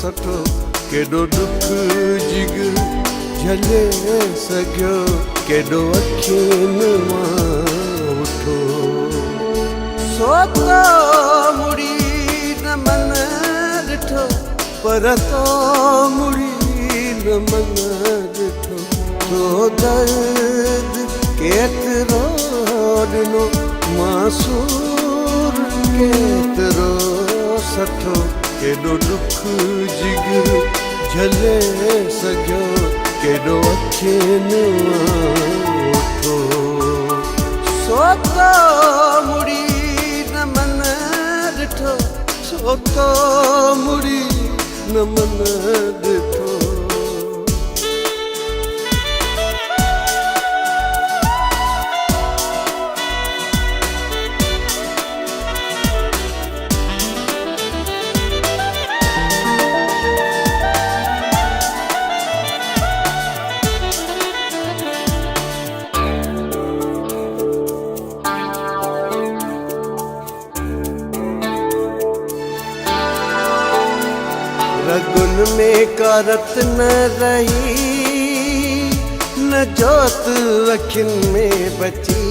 सठो केॾो दुख जिगर झले सघियो केॾो अखियुनि मां उठो सो तो मुड़ी न मन ॾिठो पर तो मुड़ी न मन ॾिठो तो दर्द केतिरो ॾिनो मासूर केतिरो सठो केॾो दुख जिगर झले सघियो केॾो अखियुनि मां उठो सो तो मुड़ी न मन ॾिठो सो तो मुड़ी न मन ॾिठो रगुन में कारत न रही न जोत अखियुनि में बची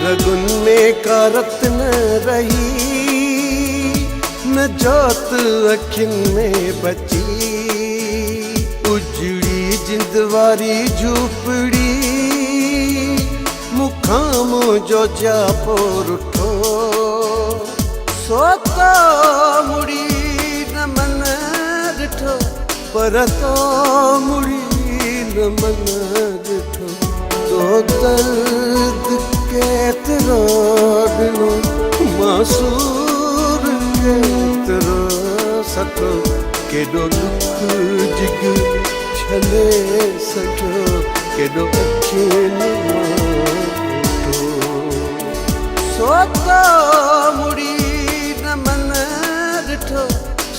रगुन में कारत न रही न जोत अखियुनि में बची उजड़ी जिंद वारी झूपड़ी मुखाम जो जापो रुठो सो तो मुड़ी न मन ॾिठो पर तो मुड़ी न मन ॾिठो तो दर्द केतिरो ॾिनो मासूर केतिरो सठो केॾो दुख जिगर झले सघियो केॾो अखियुनि मां सो तो मुड़ी न मन ॾिठो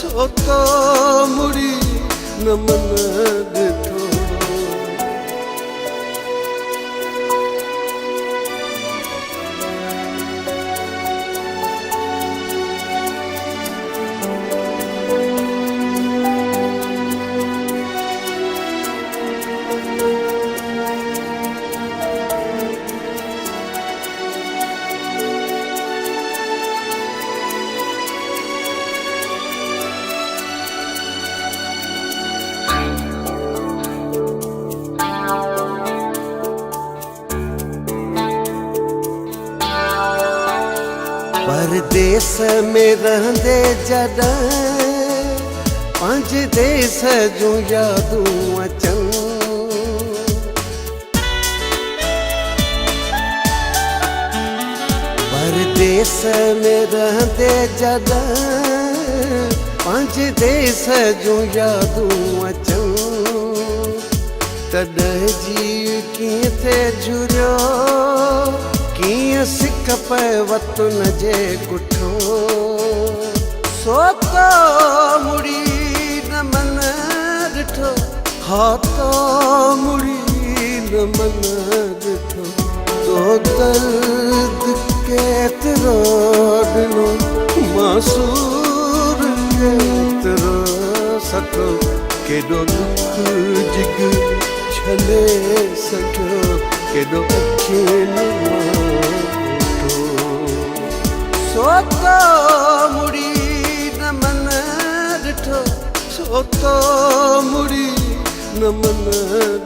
सो तो मुड़ी न मन ॾिठो परदेस में रहंदे जॾहिं पंहिंजे देश जूं यादूं अचनि परदेस में रहंदे जॾहिं पंहिंजे देश जूं यादूं अचनि तॾहिं जी कीअं थिए झुरियो कीअं सिक पए वतन जे कुठो सो तो मुड़ी न मन ॾिठो हा तो मुड़ी न मन ॾिठो तो दर्द केतिरो ॾिनो मासूर केतिरो सठो केॾो दुख जिगर झले सघियो केॾो अखियुनि मां सो तो मुड़ी न मन ॾिठो सो तो मुड़ी न मन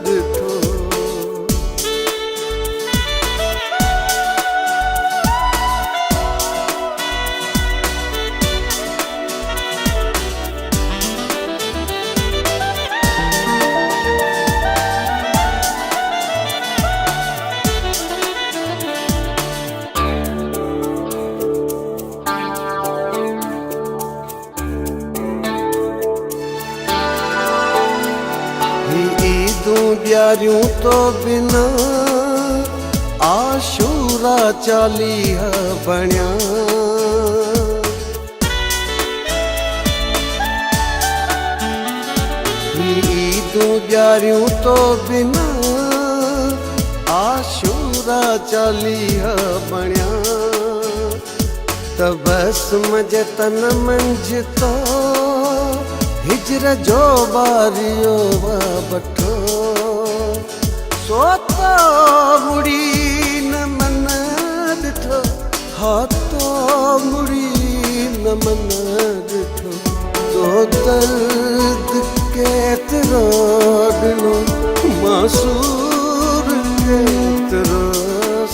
ॾिठो ॾियारियूं तो बिना आशूरा चालीह बणिया ईदूं ॾियारियूं तो बिना आशूरा चालीह बणिया बस मजे तन मंझतो हिजर जो बारियो बठो सोतो मुड़ी न मन ॾिठो हाथो मुड़ी न मन ॾिठो तो दर्द केतिरो ॾिनो मासूर केतिरो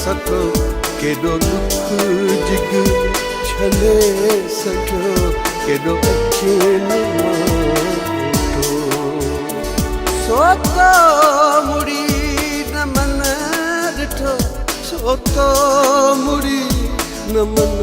सतो केॾो दुख जिग छले सघियो केॾो अखियुनि मां सोतो मुड़ी न मन ॾिठो सोतो मुड़ी न मन